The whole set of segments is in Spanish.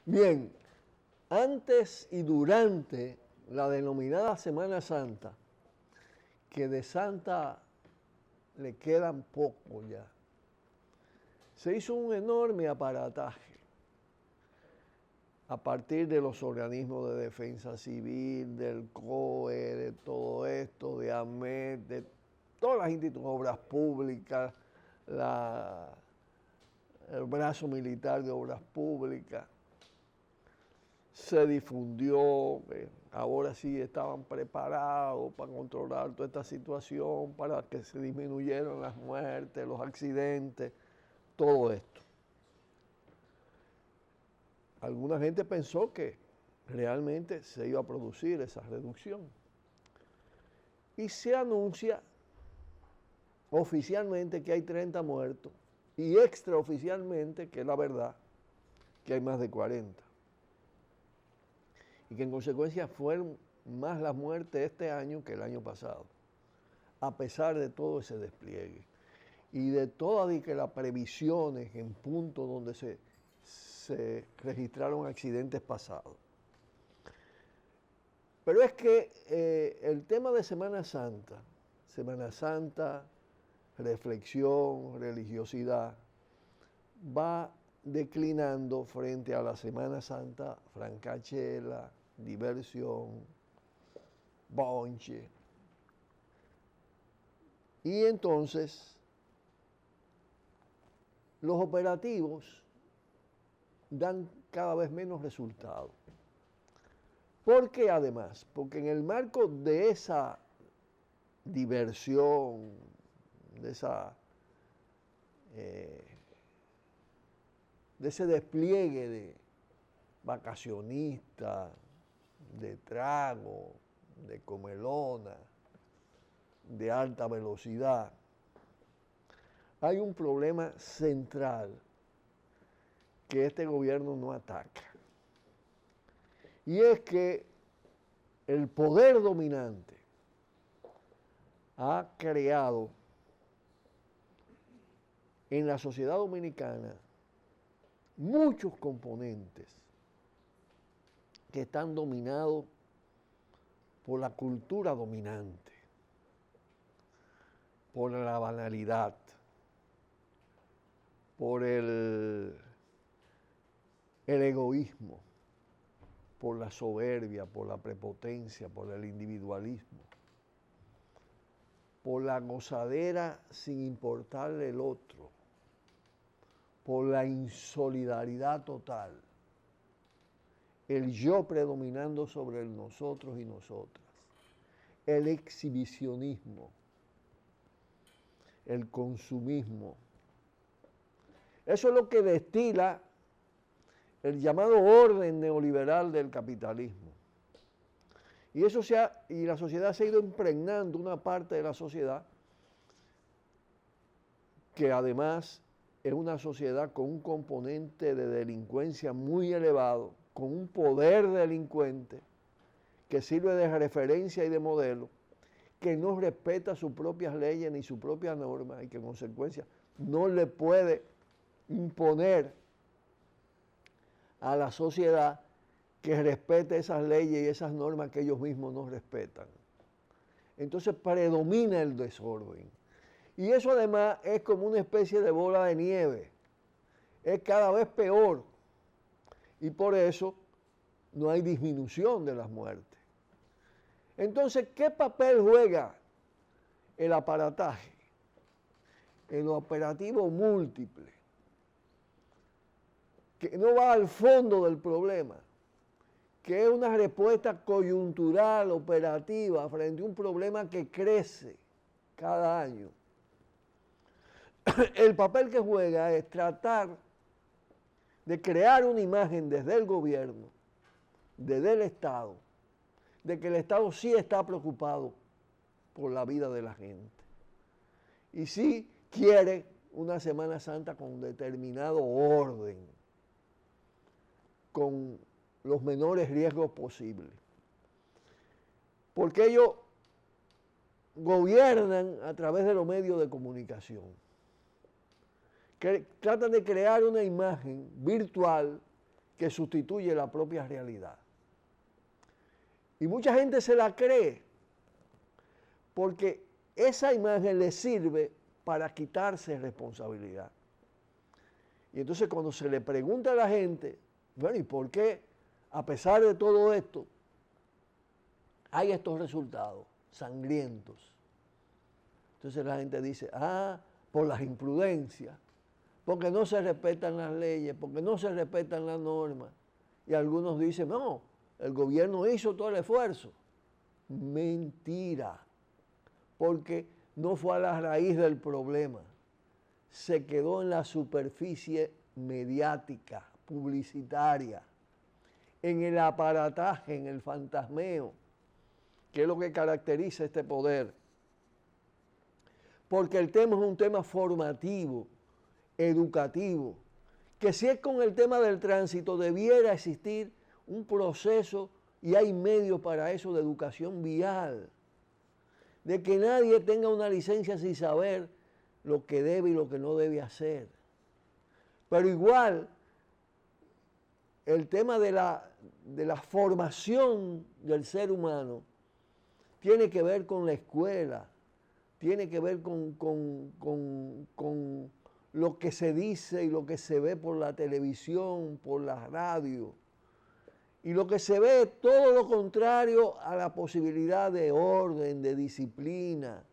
Bien, antes y durante la denominada Semana Santa, que de Santa le quedan poco ya, se hizo un enorme aparataje a partir de los organismos de defensa civil, del COE, de todo esto, de AMED, de todas las instituciones, obras públicas, el brazo militar de obras públicas. Se difundió, ahora sí estaban preparados para controlar toda esta situación, para que se disminuyeran las muertes, los accidentes, todo esto. Alguna gente pensó que realmente se iba a producir esa reducción. Y se anuncia oficialmente que hay 30 muertos y extraoficialmente, que es la verdad, que hay más de 40. Y que en consecuencia fueron más las muertes este año que el año pasado, a pesar de todo ese despliegue y de todas las previsiones en puntos donde se registraron accidentes pasados. Pero es que el tema de Semana Santa, reflexión, religiosidad, va declinando frente a la Semana Santa francachela, diversión, bonche. Y entonces los operativos dan cada vez menos resultados. ¿Por qué además? Porque en el marco de esa diversión, de ese despliegue de vacacionistas, de trago, de comelona, de alta velocidad, hay un problema central que este gobierno no ataca. Y es que el poder dominante ha creado en la sociedad dominicana muchos componentes que están dominados por la cultura dominante, por la banalidad, por el egoísmo, por la soberbia, por la prepotencia, por el individualismo, por la gozadera sin importarle el otro, por la insolidaridad total, el yo predominando sobre el nosotros y nosotras, el exhibicionismo, el consumismo. Eso es lo que destila el llamado orden neoliberal del capitalismo. Y la sociedad se ha ido impregnando, una parte de la sociedad, que además es una sociedad con un componente de delincuencia muy elevado, con un poder delincuente que sirve de referencia y de modelo, que no respeta sus propias leyes ni sus propias normas y que en consecuencia no le puede imponer a la sociedad que respete esas leyes y esas normas que ellos mismos no respetan. Entonces predomina el desorden. Y eso además es como una especie de bola de nieve. Es cada vez peor. Y por eso no hay disminución de las muertes. Entonces, ¿qué papel juega el aparataje? El operativo múltiple, que no va al fondo del problema, que es una respuesta coyuntural, operativa, frente a un problema que crece cada año. El papel que juega es tratar de crear una imagen desde el gobierno, desde el Estado, de que el Estado sí está preocupado por la vida de la gente. Y sí quiere una Semana Santa con determinado orden, con los menores riesgos posibles. Porque ellos gobiernan a través de los medios de comunicación. Que tratan de crear una imagen virtual que sustituye la propia realidad. Y mucha gente se la cree porque esa imagen le sirve para quitarse responsabilidad. Y entonces cuando se le pregunta a la gente, bueno, ¿y por qué, a pesar de todo esto, hay estos resultados sangrientos? Entonces la gente dice, por las imprudencias, porque no se respetan las leyes, porque no se respetan las normas. Y algunos dicen, no, el gobierno hizo todo el esfuerzo. Mentira, porque no fue a la raíz del problema. Se quedó en la superficie mediática, publicitaria, en el aparataje, en el fantasmeo, que es lo que caracteriza este poder. Porque el tema es un tema formativo, educativo, que si es con el tema del tránsito debiera existir un proceso y hay medios para eso de educación vial, de que nadie tenga una licencia sin saber lo que debe y lo que no debe hacer. Pero igual, el tema de la formación del ser humano tiene que ver con la escuela, tiene que ver con lo que se dice y lo que se ve por la televisión, por la radio. Y lo que se ve es todo lo contrario a la posibilidad de orden, de disciplina,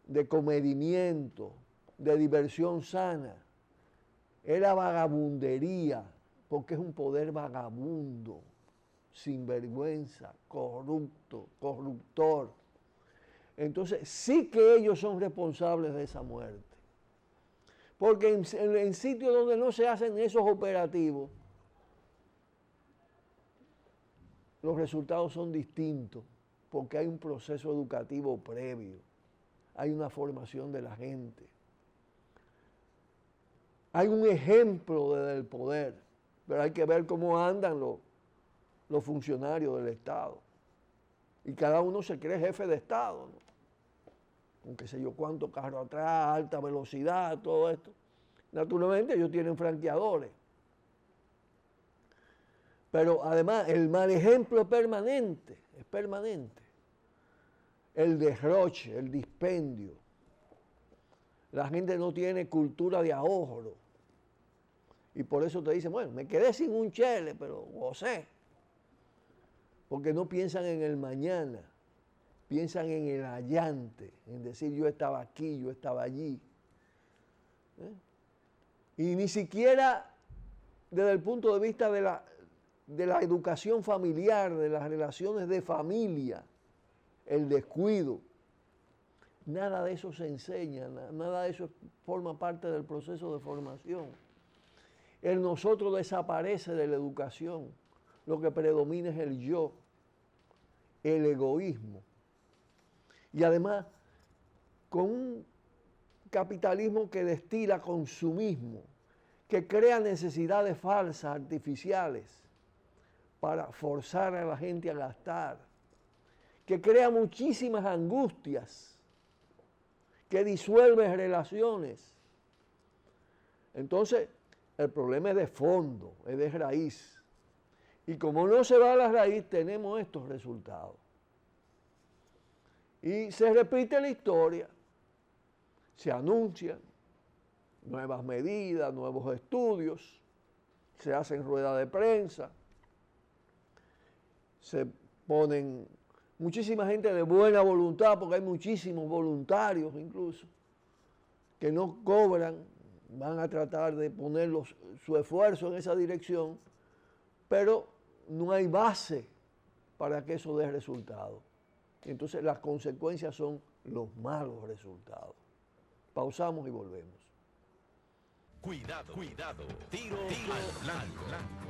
de comedimiento, de diversión sana. Es la vagabundería, porque es un poder vagabundo, sinvergüenza, corrupto, corruptor. Entonces sí que ellos son responsables de esa muerte. Porque en sitios donde no se hacen esos operativos, los resultados son distintos, porque hay un proceso educativo previo, hay una formación de la gente, hay un ejemplo desde el poder, pero hay que ver cómo andan los funcionarios del Estado. Y cada uno se cree jefe de Estado, ¿no? Con qué sé yo cuánto carro atrás, alta velocidad, todo esto. Naturalmente ellos tienen franqueadores. Pero además el mal ejemplo es permanente, es permanente. El derroche, el dispendio. La gente no tiene cultura de ahorro. Y por eso te dicen, bueno, me quedé sin un chele, pero gocé. Porque no piensan en el mañana, piensan en el allante, en decir yo estaba aquí, yo estaba allí. Y ni siquiera desde el punto de vista de la educación familiar, de las relaciones de familia, el descuido. Nada de eso se enseña, nada de eso forma parte del proceso de formación. El nosotros desaparece de la educación. Lo que predomina es el yo, el egoísmo. Y además, con un capitalismo que destila consumismo, que crea necesidades falsas, artificiales, para forzar a la gente a gastar, que crea muchísimas angustias, que disuelve relaciones. Entonces, el problema es de fondo, es de raíz. Y como no se va a la raíz, tenemos estos resultados. Y se repite la historia, se anuncian nuevas medidas, nuevos estudios, se hacen ruedas de prensa, se ponen muchísima gente de buena voluntad, porque hay muchísimos voluntarios incluso, que no cobran, van a tratar de poner su esfuerzo en esa dirección, pero no hay base para que eso dé resultados. Entonces las consecuencias son los malos resultados. Pausamos y volvemos. Cuidado, cuidado. Tiro al blanco.